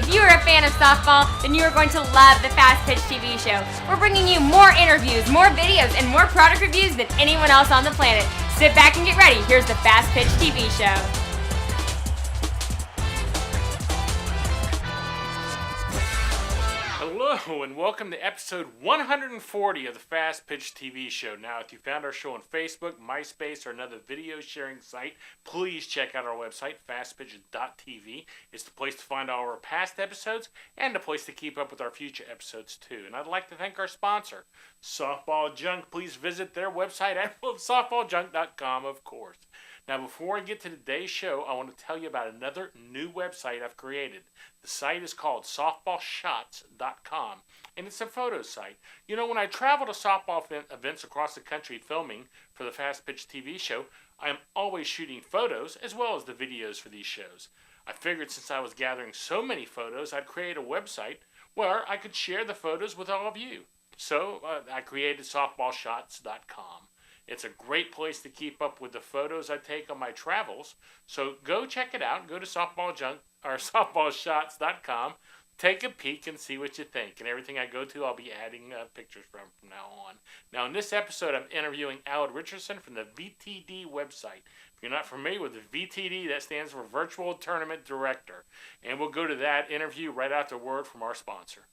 If you are a fan of softball, then you are going to love the Fast Pitch TV show. We're bringing you more interviews, more videos, and more product reviews than anyone else on the planet. Sit back and get ready. Here's the Fast Pitch TV show. Hello and welcome to episode 140 of the Fast Pitch TV show. Now, if you found our show on Facebook, MySpace, or another video sharing site, please check out our website, fastpitch.tv. It's the place to find all our past episodes and the place to keep up with our future episodes too. And I'd like to thank our sponsor, Softball Junk. Please visit their website at softballjunk.com, of course. Now, before I get to today's show, I want to tell you about another new website I've created. The site is called softballshots.com, and it's a photo site. You know, when I travel to softball events across the country filming for the Fast Pitch TV show, I am always shooting photos as well as the videos for these shows. I figured since I was gathering so many photos, I'd create a website where I could share the photos with all of you. So I created softballshots.com. It's a great place to keep up with the photos I take on my travels. So go check it out. Go to softballshots.com. Take a peek and see what you think. And everything I go to, I'll be adding pictures from now on. Now, in this episode, I'm interviewing Al Richardson from the VTD website. If you're not familiar with the VTD, that stands for Virtual Tournament Director. And we'll go to that interview right after a word from our sponsor.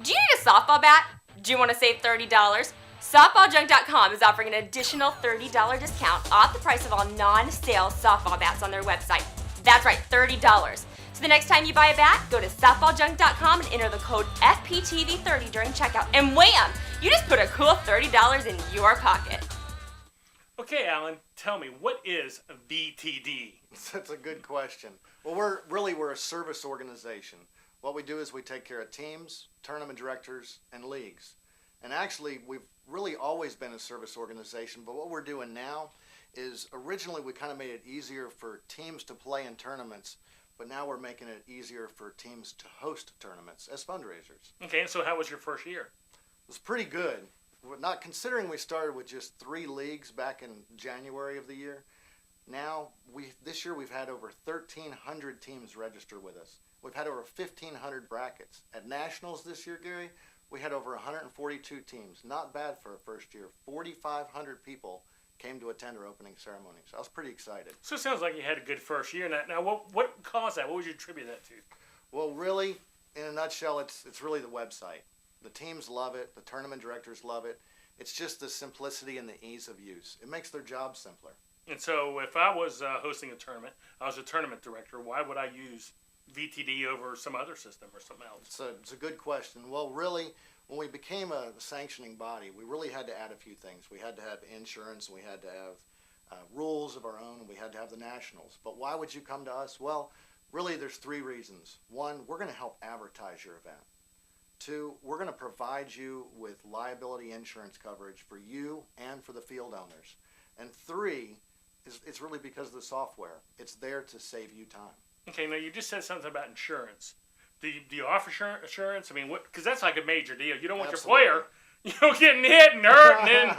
Do you need a softball bat? Do you want to save $30? SoftballJunk.com is offering an additional $30 discount off the price of all non-sale softball bats on their website. That's right, $30. So the next time you buy a bat, go to SoftballJunk.com and enter the code FPTV30 during checkout. And wham! You just put a cool $30 in your pocket. Okay, Alan, tell me, what is VTD? That's a good question. Well, we're a service organization. What we do is we take care of teams, tournament directors, and leagues. And actually, we've really always been a service organization, but what we're doing now is originally we kind of made it easier for teams to play in tournaments, but now we're making it easier for teams to host tournaments as fundraisers. Okay, so how was your first year? It was pretty good. Not considering we started with just 3 leagues back in January of the year. Now, this year we've had over 1,300 teams register with us. We've had over 1,500 brackets. At Nationals this year, Gary, we had over 142 teams. Not bad for a first year. 4,500 people came to attend our opening ceremony. So I was pretty excited. So it sounds like you had a good first year. Now what caused that? What would you attribute that to? Well, really, in a nutshell, it's really the website. The teams love it. The tournament directors love it. It's just the simplicity and the ease of use. It makes their job simpler. And so if I was hosting a tournament, I was a tournament director, why would I use VTD over some other system or something else? It's a good question. Well, really, when we became a sanctioning body, we really had to add a few things. We had to have insurance, we had to have rules of our own, and we had to have the nationals. But why would you come to us? Well, really, there's 3 reasons. 1, we're going to help advertise your event. 2, we're going to provide you with liability insurance coverage for you and for the field owners. And 3, it's really because of the software. It's there to save you time. Okay, now you just said something about insurance. Do you offer insurance? I mean, because that's like a major deal. You don't want Absolutely. Your player, getting hit and hurt, and then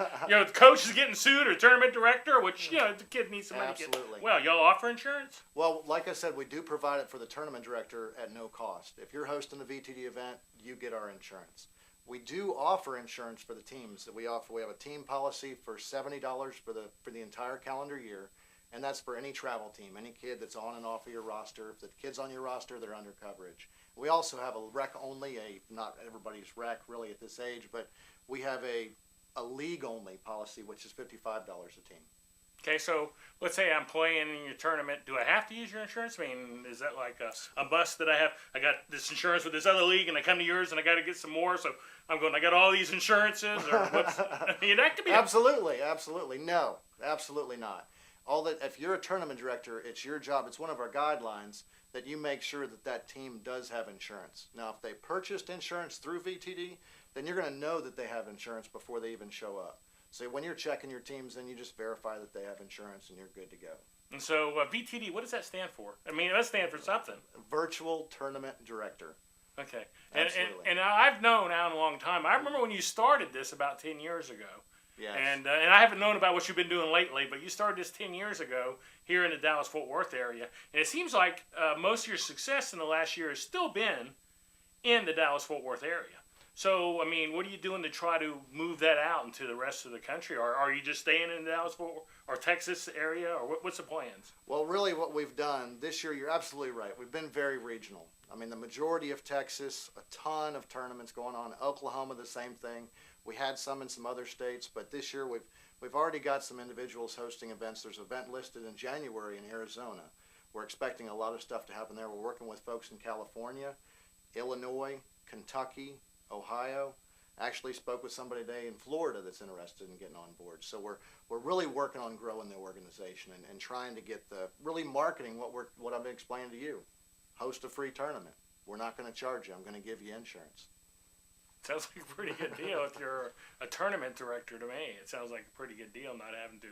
the coach is getting sued or tournament director, which the kid needs some money. Absolutely. Well, y'all offer insurance? Well, like I said, we do provide it for the tournament director at no cost. If you're hosting a VTD event, you get our insurance. We do offer insurance for the teams that we offer. We have a team policy for $70 for the entire calendar year. And that's for any travel team, any kid that's on and off of your roster. If the kid's on your roster, they're under coverage. We also have a rec only, not everybody's rec really at this age, but we have a league only policy, which is $55 a team. Okay, so let's say I'm playing in your tournament. Do I have to use your insurance? I mean, is that like a bust that I got this insurance with this other league and I come to yours and I got to get some more? So I got all these insurances? Or what's, that could be Absolutely. No, absolutely not. If you're a tournament director, it's your job. It's one of our guidelines that you make sure that team does have insurance. Now, if they purchased insurance through VTD, then you're going to know that they have insurance before they even show up. So when you're checking your teams, then you just verify that they have insurance and you're good to go. And so VTD, what does that stand for? I mean, it must stand for something. Virtual Tournament Director. Okay. Absolutely. And I've known Alan a long time. I remember when you started this about 10 years ago. Yes. And I haven't known about what you've been doing lately, but you started this 10 years ago here in the Dallas-Fort Worth area. And it seems like most of your success in the last year has still been in the Dallas-Fort Worth area. So, I mean, what are you doing to try to move that out into the rest of the country? Or are you just staying in the Dallas-Fort Worth or Texas area? Or what's the plans? Well, really what we've done this year, you're absolutely right. We've been very regional. I mean, the majority of Texas, a ton of tournaments going on. Oklahoma, the same thing. We had some in some other states, but this year we've already got some individuals hosting events. There's an event listed in January in Arizona. We're expecting a lot of stuff to happen there. We're working with folks in California, Illinois, Kentucky, Ohio. I actually spoke with somebody today in Florida that's interested in getting on board. So we're really working on growing the organization and trying to get really marketing what I've been explaining to you. Host a free tournament. We're not going to charge you. I'm going to give you insurance. Sounds like a pretty good deal if you're a tournament director to me. It sounds like a pretty good deal not having to,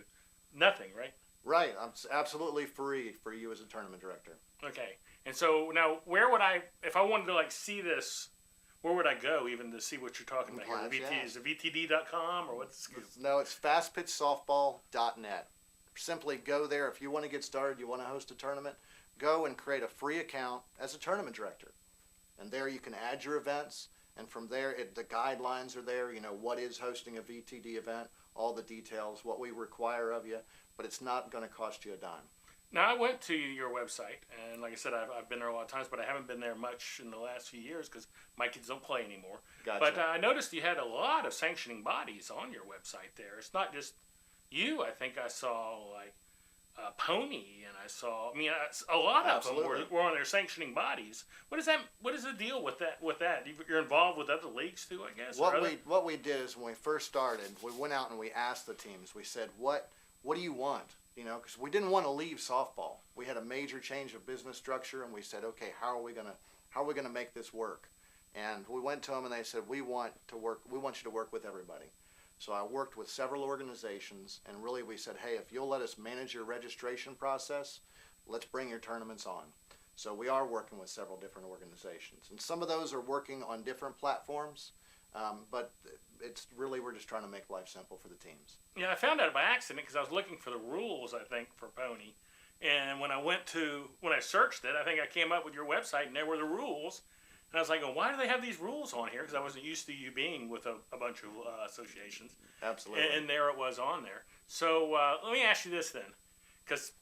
nothing, right? Right. I'm absolutely free for you as a tournament director. Okay. And so now where would I, if I wanted to like see this, where would I go even to see what you're talking about here? Is it VTD.com or what's the scoop? No, it's fastpitchsoftball.net. Simply go there. If you want to get started, you want to host a tournament, go and create a free account as a tournament director. And there you can add your events. And from there, the guidelines are there. You know, what is hosting a VTD event, all the details, what we require of you. But it's not going to cost you a dime. Now, I went to your website, and like I said, I've been there a lot of times, but I haven't been there much in the last few years because my kids don't play anymore. Gotcha. But I noticed you had a lot of sanctioning bodies on your website there. It's not just you. I think I saw, like, Pony, and I saw, a lot of them were on their sanctioning bodies. What is the deal with that? You're involved with other leagues too, I guess? What we did is when we first started, we went out and we asked the teams, we said, what do you want? You know, because we didn't want to leave softball. We had a major change of business structure, and we said, okay, how are we gonna make this work? And we went to them, and they said, we want you to work with everybody. So I worked with several organizations, and really we said, hey, if you'll let us manage your registration process, let's bring your tournaments on. So we are working with several different organizations, and some of those are working on different platforms, but it's really, we're just trying to make life simple for the teams. Yeah, I found out by accident because I was looking for the rules, I think, for Pony. And when I searched it, I think I came up with your website, and there were the rules. And I was like, why do they have these rules on here? Because I wasn't used to you being with a bunch of associations. Absolutely. And there it was on there. So let me ask you this then. Because,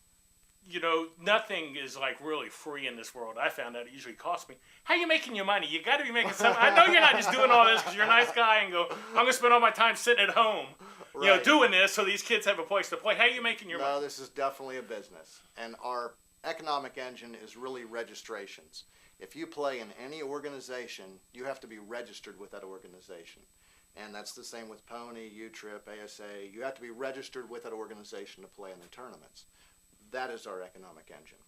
you know, nothing is like really free in this world. I found out it usually costs me. How are you making your money? You got to be making something. I know you're not just doing all this because you're a nice guy and go, I'm going to spend all my time sitting at home, you know, doing this so these kids have a place to play. How are you making your money? No, this is definitely a business. And our economic engine is really registrations. If you play in any organization, you have to be registered with that organization. And that's the same with Pony, U-Trip, ASA. You have to be registered with that organization to play in the tournaments. That is our economic engine,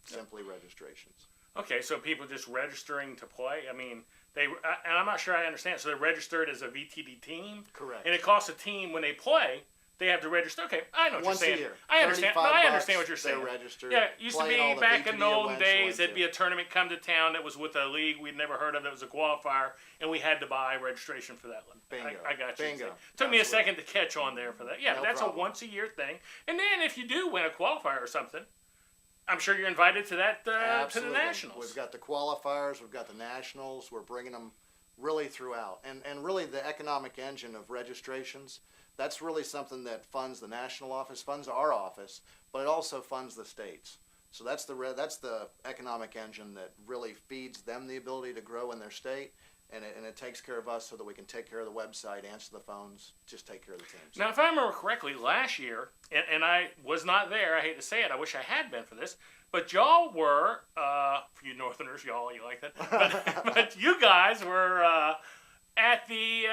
simply registrations. Okay, so people just registering to play? I mean, and I'm not sure I understand. So they're registered as a VTD team? Correct. And it costs a team when they play, they have to register. Okay, I know what Once you're saying. a year. I understand. No, I understand what you're they're saying. registered. Yeah, it used to be back in the olden days, there'd be a a tournament come to town that was with a league we'd never heard of that was a qualifier, and we had to buy registration for that one. Bingo. I got you. Bingo. Took me a second to catch on there for that. Yeah, No that's problem. a once-a-year thing. And then if you do win a qualifier or something, I'm sure you're invited to that to the Nationals. We've got the qualifiers, we've got the Nationals, we're bringing them really throughout. And really the economic engine of registrations, that's really something that funds the national office, funds our office, but it also funds the states. So that's the economic engine that really feeds them the ability to grow in their state, and it takes care of us so that we can take care of the website, answer the phones, just take care of the teams. Now, if I remember correctly, last year, and I was not there, I hate to say it, I wish I had been for this, but y'all were, for you Northerners, y'all, you like that, but you guys were at the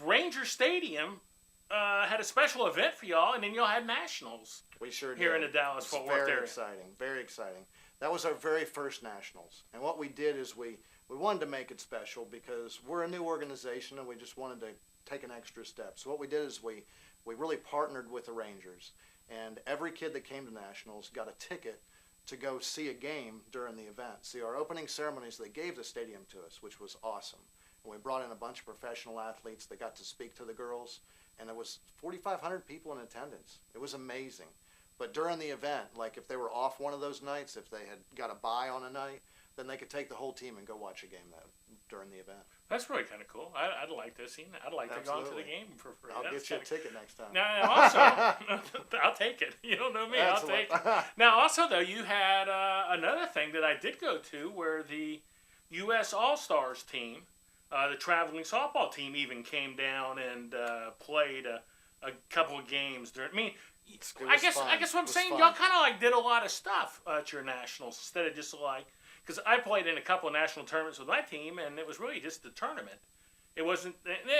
Ranger Stadium, had a special event for y'all, and then y'all had Nationals. We sure did. Here in the Dallas-Fort Worth area. Very exciting, very exciting. That was our very first Nationals. And what we did is we wanted to make it special because we're a new organization and we just wanted to take an extra step. So what we did is we really partnered with the Rangers. And every kid that came to Nationals got a ticket to go see a game during the event. See, our opening ceremonies, they gave the stadium to us, which was awesome. And we brought in a bunch of professional athletes that got to speak to the girls. and it was 4,500 people in attendance. It was amazing. But during the event, like if they were off one of those nights, if they had got a bye on a night, then they could take the whole team and go watch a game during the event. That's really kind of cool. I'd like to see that. I'd like to go to the game for free. I'll get you a ticket next time. Now, also, I'll take it. You don't know me. I'll take it. Now, also, though, you had another thing that I did go to where the U.S. All-Stars team, the traveling softball team, even came down and played a couple of games. I guess what I'm saying, y'all kind of like did a lot of stuff at your nationals instead of just like, because I played in a couple of national tournaments with my team, and it was really just the tournament. It wasn't,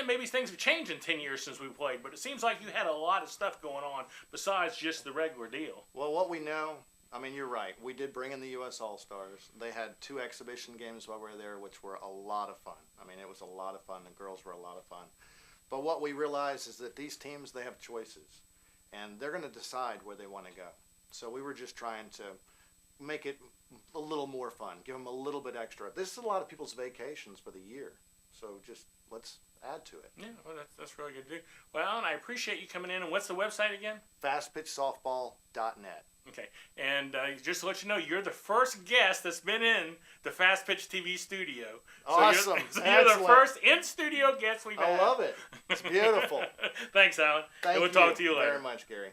maybe things have changed in 10 years since we played, but it seems like you had a lot of stuff going on besides just the regular deal. Well, what we know, I mean, you're right. We did bring in the U.S. All-Stars. They had 2 exhibition games while we were there, which were a lot of fun. I mean, it was a lot of fun. The girls were a lot of fun. But what we realized is that these teams, they have choices, and they're going to decide where they want to go. So we were just trying to make it a little more fun, give them a little bit extra. This is a lot of people's vacations for the year, so just let's add to it. Yeah, well, that's really good to do. Well, Alan, I appreciate you coming in. And what's the website again? FastPitchSoftball.net. Okay, and just to let you know, you're the first guest that's been in the Fast Pitch TV studio. Awesome. You're the first in-studio guest we've had. I love it. It's beautiful. Thanks, Alan. Thank you. We'll talk to you later. very much, Gary.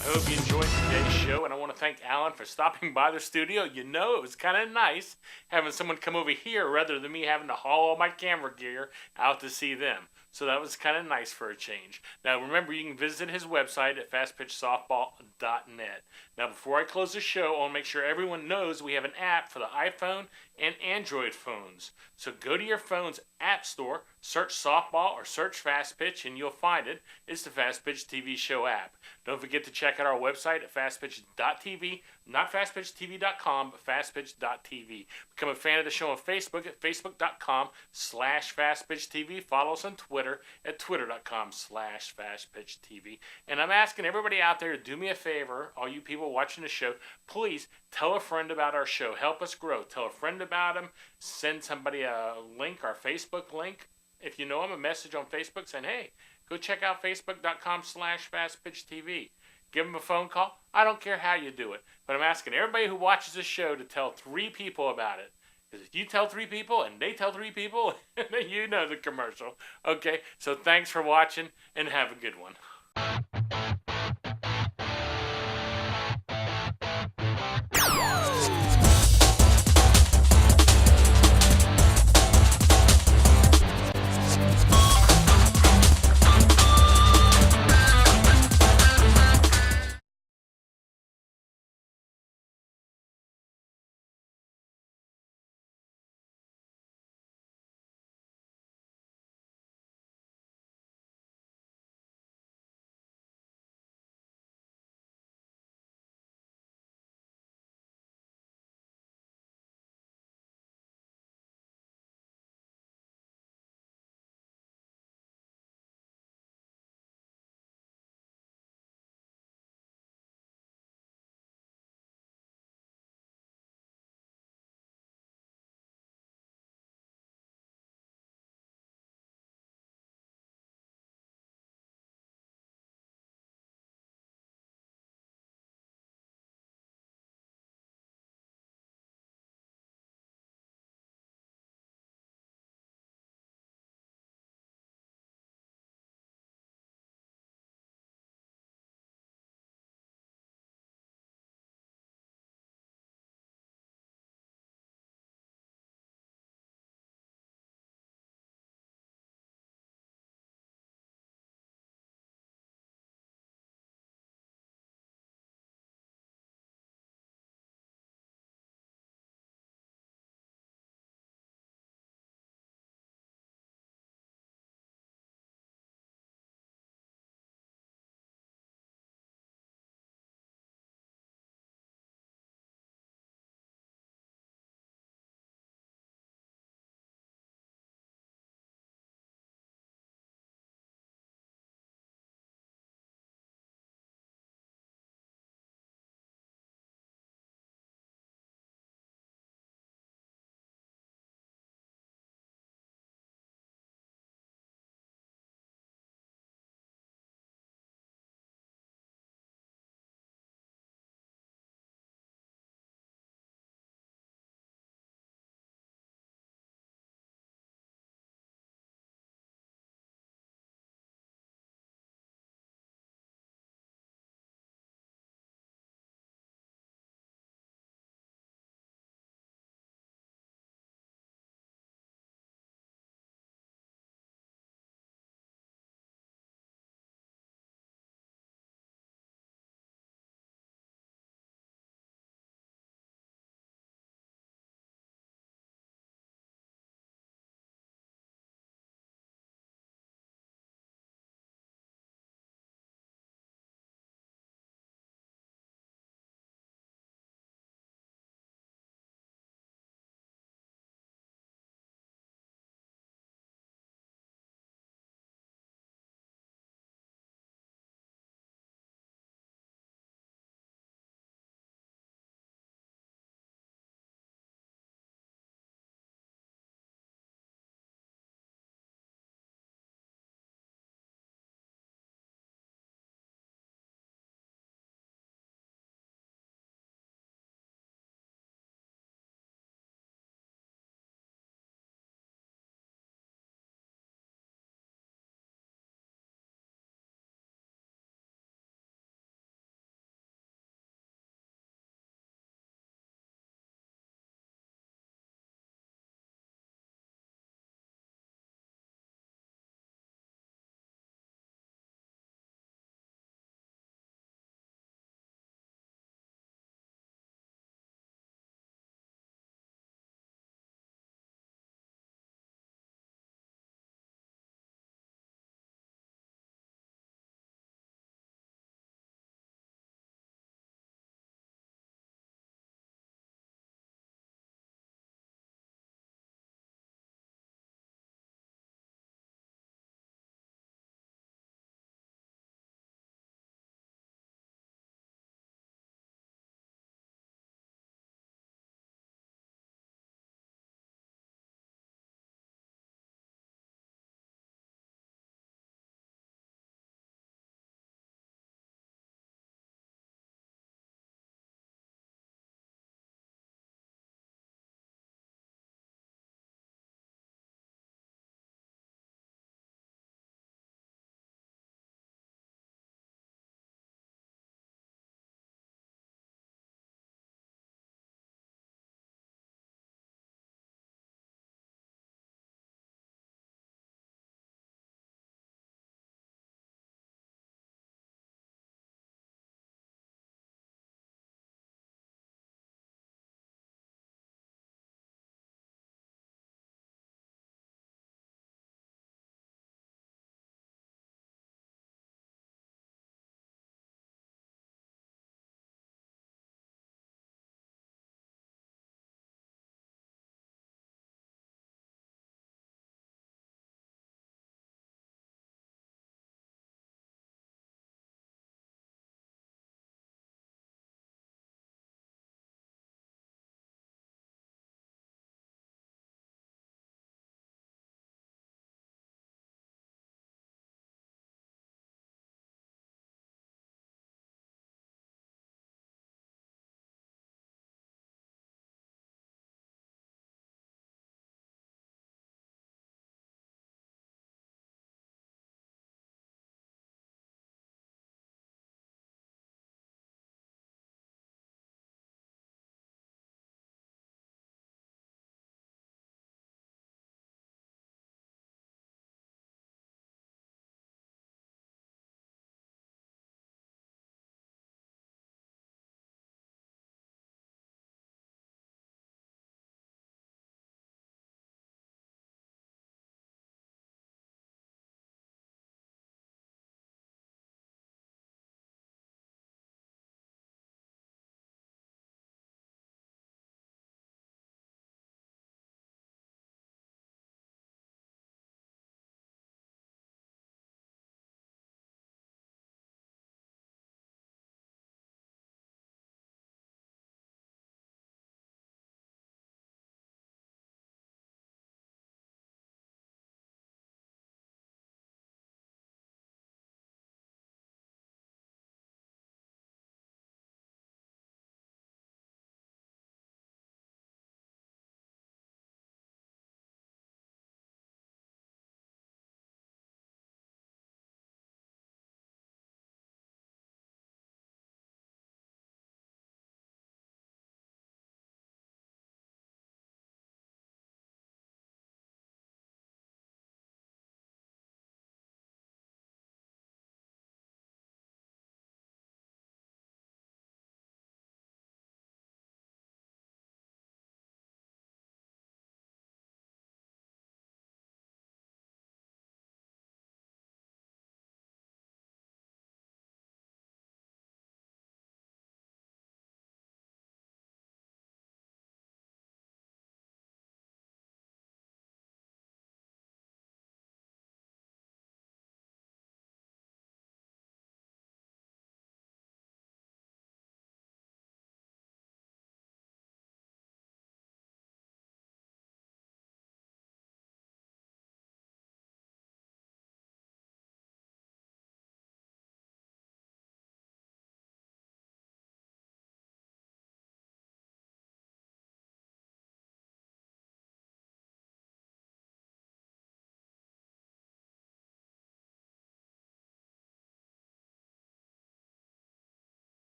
I hope you enjoyed today's show, and I want to thank Alan for stopping by the studio. You know, it was kind of nice having someone come over here rather than me having to haul all my camera gear out to see them. So that was kind of nice for a change. Now, remember, you can visit his website at fastpitchsoftball.net. Now, before I close the show, I want to make sure everyone knows we have an app for the iPhone and Android phones. So go to your phone's app store, search softball or search Fast Pitch, and you'll find it. It's the Fast Pitch TV show app. Don't forget to check out our website at fastpitch.tv, not fastpitchtv.com, but fastpitch.tv. Become a fan of the show on Facebook at facebook.com/fastpitchtv. Follow us on Twitter at twitter.com/fastpitchtv. And I'm asking everybody out there to do me a favor, all you people watching the show, please tell a friend about our show. Help us grow. Tell a friend about them. Send somebody a link, our Facebook link. If you know them, a message on Facebook saying, hey, go check out facebook.com/fastpitchtv. Give them a phone call. I don't care how you do it. But I'm asking everybody who watches this show to tell 3 people about it. Because if you tell 3 people and they tell 3 people, then you know the commercial. Okay, so thanks for watching and have a good one.